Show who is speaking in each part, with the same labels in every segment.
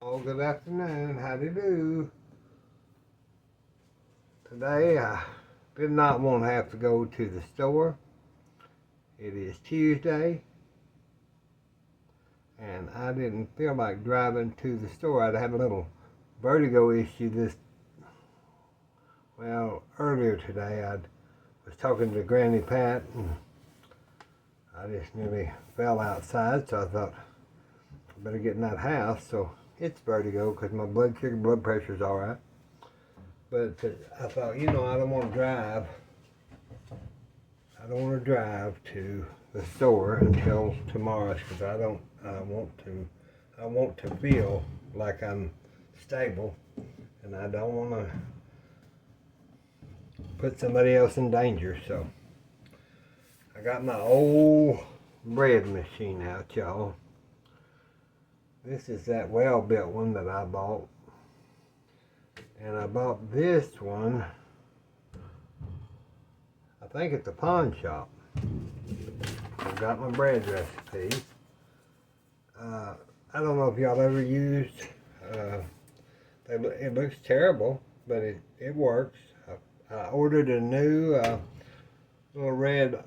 Speaker 1: Oh, good afternoon. How do you do? Today I did not want to have to go to the store. It is Tuesday, and I didn't feel like driving to the store. I'd had a little vertigo issue earlier today. I was talking to Granny Pat, and I just nearly fell outside, so I thought I better get in that house. So it's vertigo because my blood pressure's all right. But I thought, I don't want to drive. I don't want to drive to the store until tomorrow because I want to feel like I'm stable, and I don't want to put somebody else in danger. So I got my old bread machine out, y'all. This is that well-built one that I bought. And I bought this one, I think at the pawn shop. I've got my bread recipe. I don't know if y'all ever used, it looks terrible, but it works. I ordered a new little red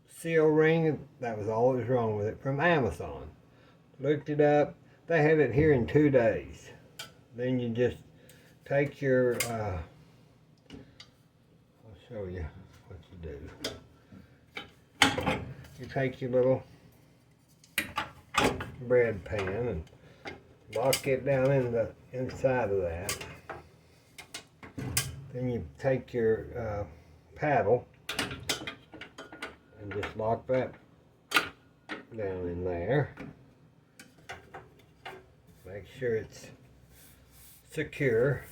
Speaker 1: seal ring. That was all that was wrong with it, from Amazon. Looked it up. They had it here in 2 days. Then you just take your, I'll show you what you do. You take your little bread pan and lock it down in the inside of that. Then you take your paddle and just lock that down in there. Make sure it's secure.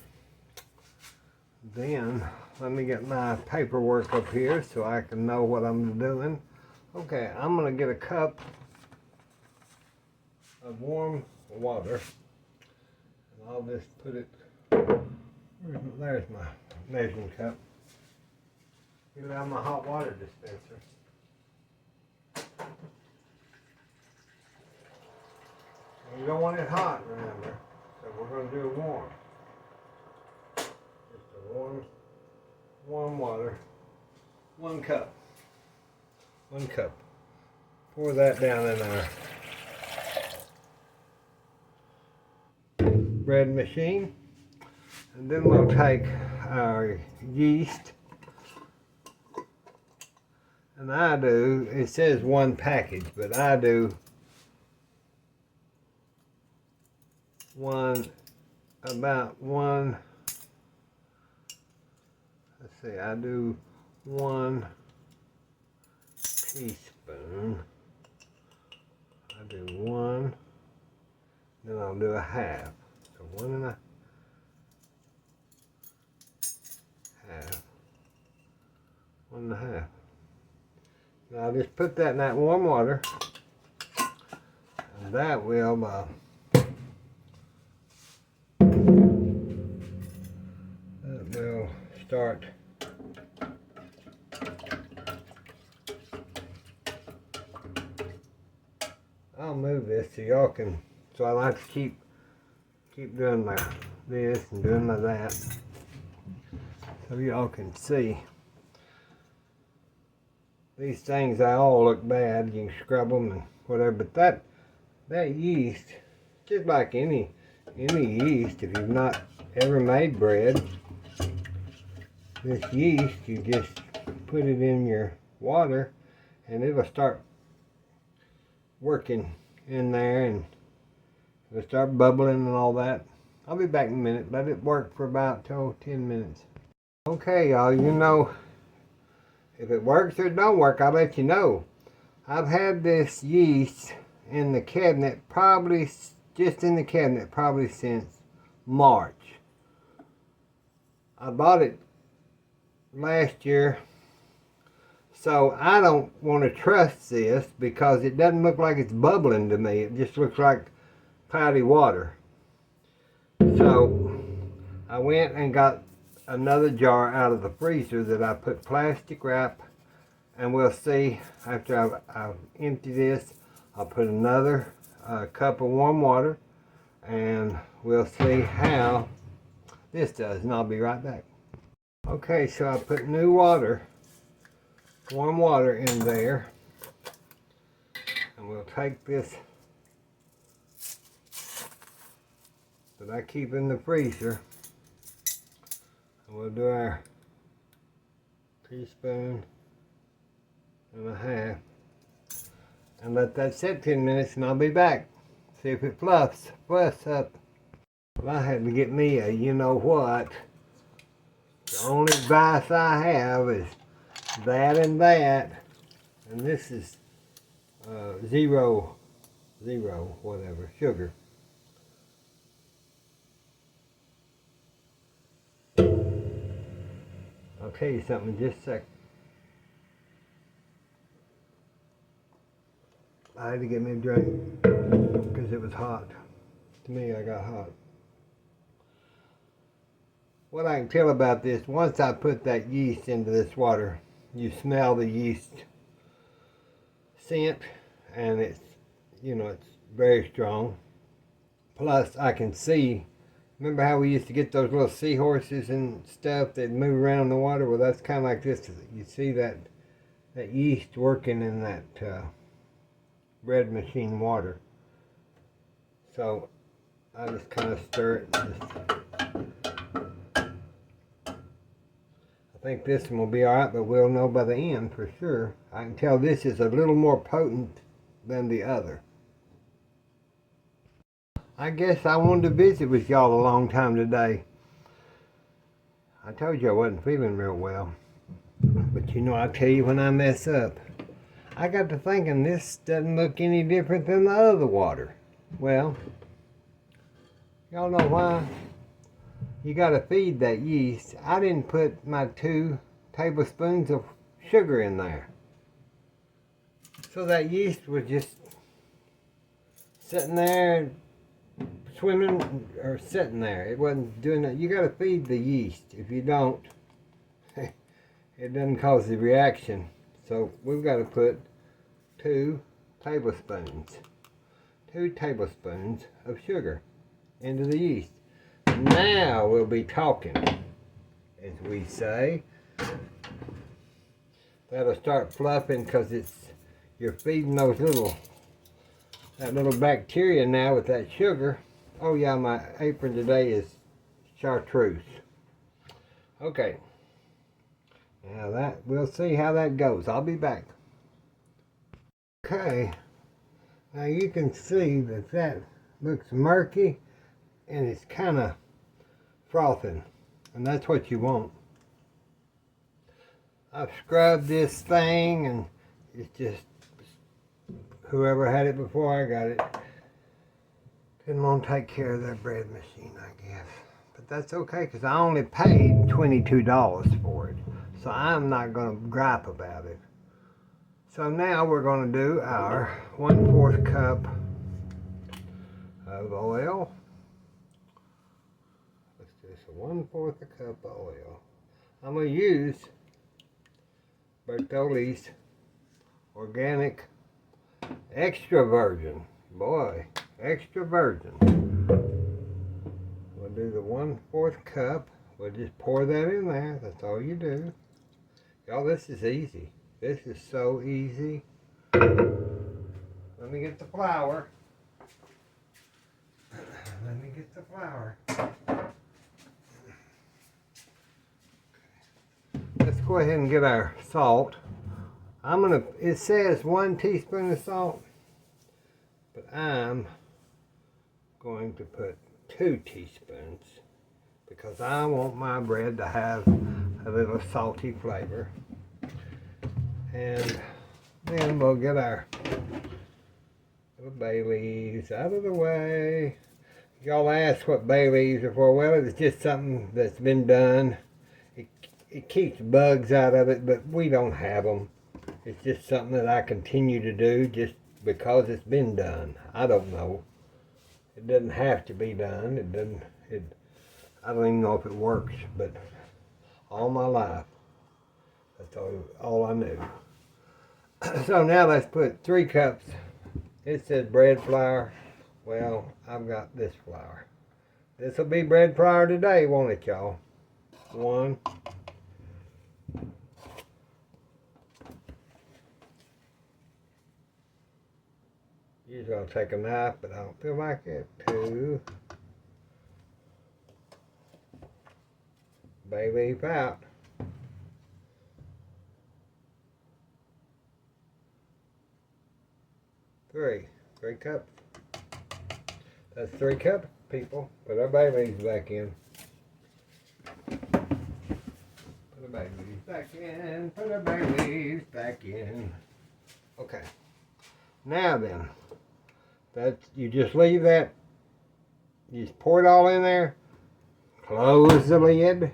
Speaker 1: Then let me get my paperwork up here so I can know what I'm doing. Okay, I'm gonna get a cup of warm water, and I'll just put it, there's my measuring cup. Get it out of my hot water dispenser. You don't want it hot, remember, so we're going to do it warm. Just a warm water. 1 cup. 1 cup. Pour that down in our bread machine. And then we'll take our yeast. And it says 1 package, but I do about one, I do 1 teaspoon. I do 1, then I'll do a half. So 1 and a half. 1 and a half. Now I'll just put that in that warm water, and that will start I'll move this so y'all can, so I like to keep doing my this and doing my that so y'all can see. These things, they all look bad. You can scrub them and whatever, but that yeast, just like any yeast, if you've not ever made bread, this yeast, you just put it in your water and it'll start working in there and it'll start bubbling and all that. I'll be back in a minute. Let it work for about 10 minutes. Okay, y'all, if it works or it don't work, I'll let you know. I've had this yeast in the cabinet, just in the cabinet, probably since March. I bought it last year, so I don't want to trust this because it doesn't look like it's bubbling to me. It just looks like cloudy water. So I went and got another jar out of the freezer that I put plastic wrap, and we'll see after I've emptied this. I'll put another cup of warm water, and we'll see how this does, and I'll be right back. Okay, so I put new water, warm water in there, and we'll take this that I keep in the freezer, and we'll do our teaspoon and a half, and let that sit 10 minutes, and I'll be back. See if it fluffs up. Well, I had to get me a you-know-what. The only advice I have is that and that, and this is zero whatever sugar. I'll tell you something in just a sec. I had to get me a drink because it was hot. To me, I got hot. What I can tell about this, once I put that yeast into this water, you smell the yeast scent, and it's very strong. Plus, I can see, remember how we used to get those little seahorses and stuff that move around in the water? Well, that's kind of like this. You see that yeast working in that bread machine water. So I just kind of stir it. I think this one will be alright, but we'll know by the end for sure. I can tell this is a little more potent than the other. I guess I wanted to visit with y'all a long time today. I told you I wasn't feeling real well. But I tell you when I mess up. I got to thinking this doesn't look any different than the other water. Well, y'all know why? You got to feed that yeast. I didn't put my 2 tablespoons of sugar in there. So that yeast was just sitting there, swimming or sitting there. It wasn't doing that. You got to feed the yeast. If you don't, it doesn't cause the reaction. So we've got to put 2 tablespoons of sugar into the yeast. Now we'll be talking, as we say. That'll start fluffing because you're feeding that little bacteria now with that sugar. Oh yeah, my apron today is chartreuse. Okay. Now we'll see how that goes. I'll be back. Okay. Now you can see that looks murky, and it's kind of frothing, and that's what you want. I've scrubbed this thing, and it's just, whoever had it before I got it didn't want to take care of their bread machine, I guess. But that's okay, because I only paid $22 for it, so I'm not going to gripe about it. So now we're going to do our 1/4 cup of oil. Let's do this, 1/4 cup of oil. I'm going to use Bertolli's organic extra virgin. Boy, extra virgin. We'll do the 1/4 cup. We'll just pour that in there. That's all you do. Y'all, this is easy. This is so easy. Let me get the flour. Let's go ahead and get our salt. It says 1 teaspoon of salt, but I'm going to put 2 teaspoons because I want my bread to have a little salty flavor. And then we'll get our little bay leaves out of the way. Y'all ask what bay leaves are for. Well, it's just something that's been done. It keeps bugs out of it, but we don't have them. It's just something that I continue to do just because it's been done. I don't know. It doesn't have to be done. I don't even know if it works, but all my life, that's all I knew. So now let's put 3 cups. It says bread flour, Well, I've got this flour. This will be bread flour today, won't it, y'all? One. Usually I'll take a knife, but I don't feel like it. 2. Bay leaf out. 3 cups. That's 3 cups, people. Put our bay leaves back in. Put our bay leaves back in. Put our bay leaves back in. Okay. Now then, you just leave that. You just pour it all in there. Close the lid.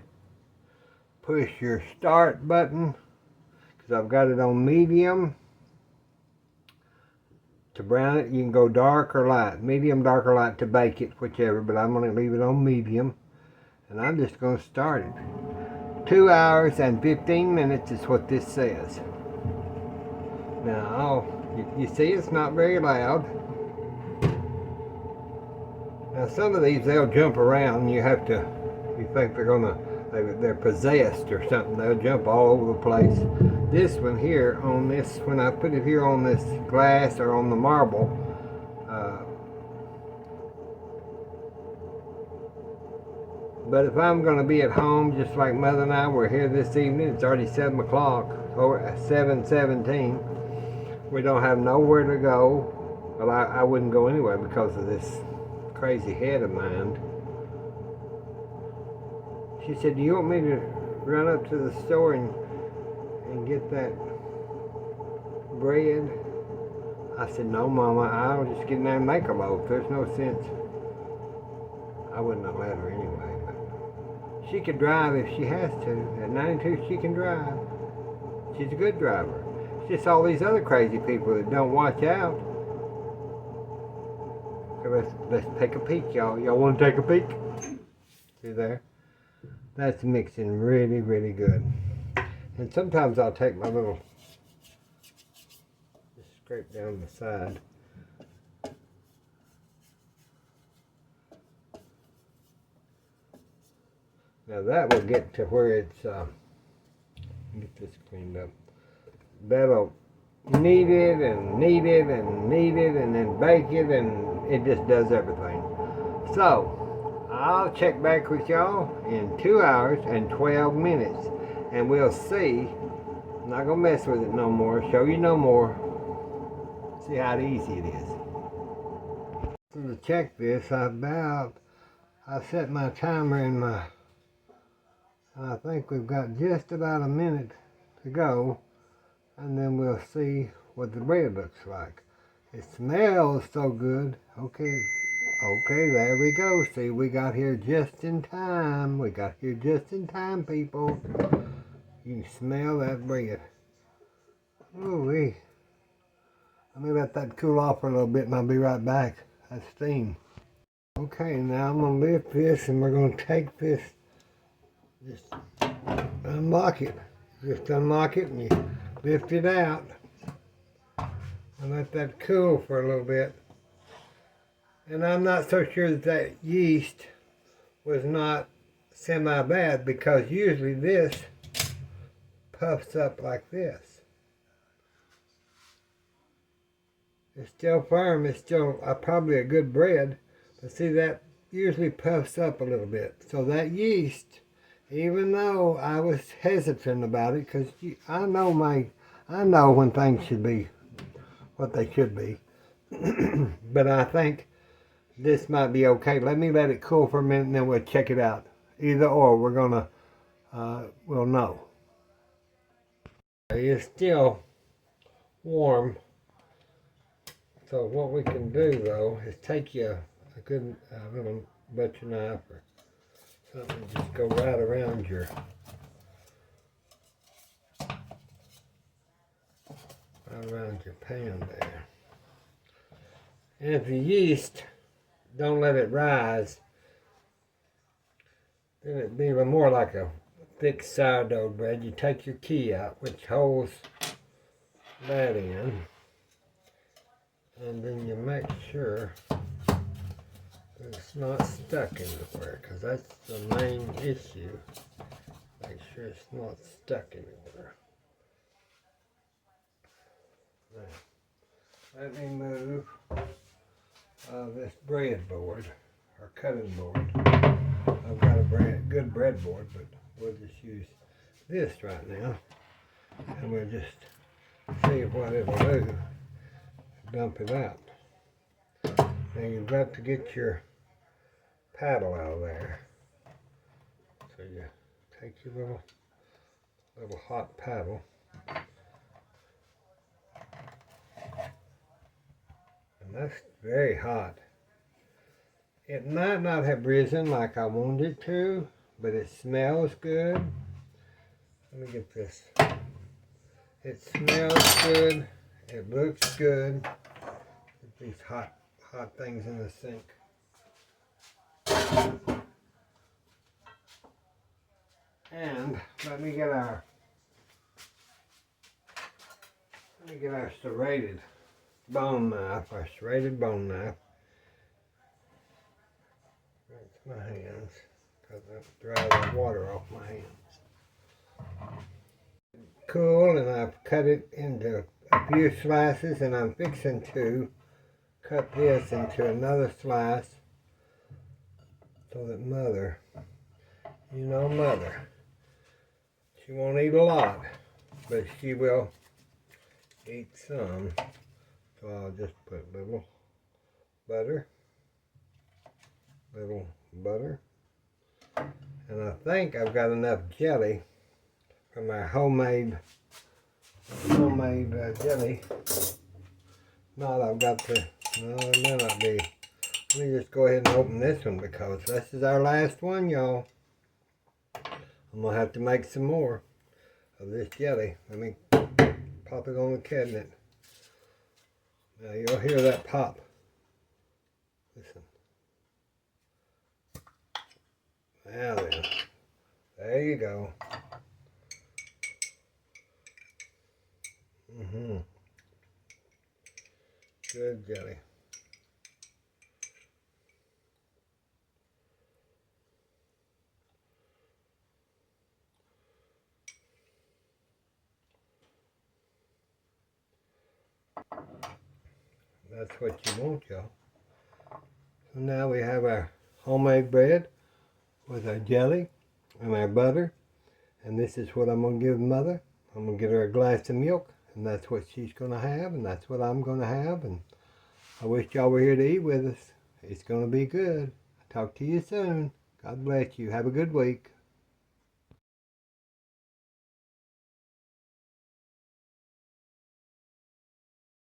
Speaker 1: Push your start button, because I've got it on medium. To brown it, you can go dark or light. Medium, dark, or light to bake it, whichever, but I'm going to leave it on medium. And I'm just going to start it. 2 hours and 15 minutes is what this says. Now, you see it's not very loud. Now some of these, they'll jump around. You think they're possessed or something. They'll jump all over the place. This one here, when I put it here on this glass or on the marble, but if I'm going to be at home, just like Mother and I were here this evening, it's already 7 o'clock, or 7:17. We don't have nowhere to go. Well, I wouldn't go anywhere because of this crazy head of mine. She said, "Do you want me to run up to the store and get that bread?" I said, "No, Mama, I'll just get in there and make a loaf. There's no sense." I wouldn't have let her anyway, but she could drive if she has to. At 92, she can drive. She's a good driver. It's just all these other crazy people that don't watch out. So let's take a peek, y'all. Y'all want to take a peek? See there? That's mixing really, really good. And sometimes I'll take my little, just scrape down the side. Now that will get to where it's, get this cleaned up. That'll knead it and knead it and knead it and then bake it, and it just does everything. So, I'll check back with y'all in 2 hours and 12 minutes, and we'll see. I'm not gonna mess with it no more, show you no more. See how easy it is. So to check this, I set my timer in and I think we've got just about a minute to go, and then we'll see what the bread looks like. It smells so good. Okay, there we go. See, we got here just in time. We got here just in time, people. You can smell that bread. Ooh-wee. Let me let that cool off for a little bit and I'll be right back. That's steam. Okay, now I'm going to lift this and we're going to take this, just unlock it. Just unlock it and you lift it out. And let that cool for a little bit. And I'm not so sure that yeast was not semi-bad, because usually this puffs up like this. It's still firm, it's still probably a good bread, but see, that usually puffs up a little bit. So that yeast, even though I was hesitant about it, because I know when things should be what they should be, but I think this might be okay. Let me let it cool for a minute and then we'll check it out. Either or, we're gonna, we'll know. It's still warm. So what we can do though is take you a good little butcher knife or something, just go right around your pan there. And if the yeast, don't let it rise, then it'd be a little more like a thick sourdough bread. You take your key out, which holds that in, and then you make sure it's not stuck anywhere, because that's the main issue. Make sure it's not stuck anywhere. Now, let me move this breadboard, or cutting board. I've got a good breadboard, but we'll just use this right now. And we'll just see what it'll do. Dump it out. Now you've got to get your paddle out of there. So you take your little hot paddle. And that's very hot. It might not have risen like I wanted it to, but it smells good. Let me get this. It smells good. It looks good. Get these hot things in the sink. And let me get our serrated bone knife. Our serrated bone knife. Rinse my hands because I'll dry the water off my hands. Cool, and I've cut it into a few slices, and I'm fixing to cut this into another slice so that Mother, Mother, she won't eat a lot, but she will eat some. So I'll just put a little butter, and I think I've got enough jelly from our homemade jelly. Not, I've got to, no, it may not be. Let me just go ahead and open this one because this is our last one, y'all. I'm going to have to make some more of this jelly. Let me pop it on the cabinet. Now you'll hear that pop. Listen. Now then. There you go. Good jelly. That's what you want, y'all. So now we have our homemade bread with our jelly and our butter. And this is what I'm going to give Mother. I'm going to get her a glass of milk. And that's what she's going to have. And that's what I'm going to have. And I wish y'all were here to eat with us. It's going to be good. I'll talk to you soon. God bless you. Have a good week.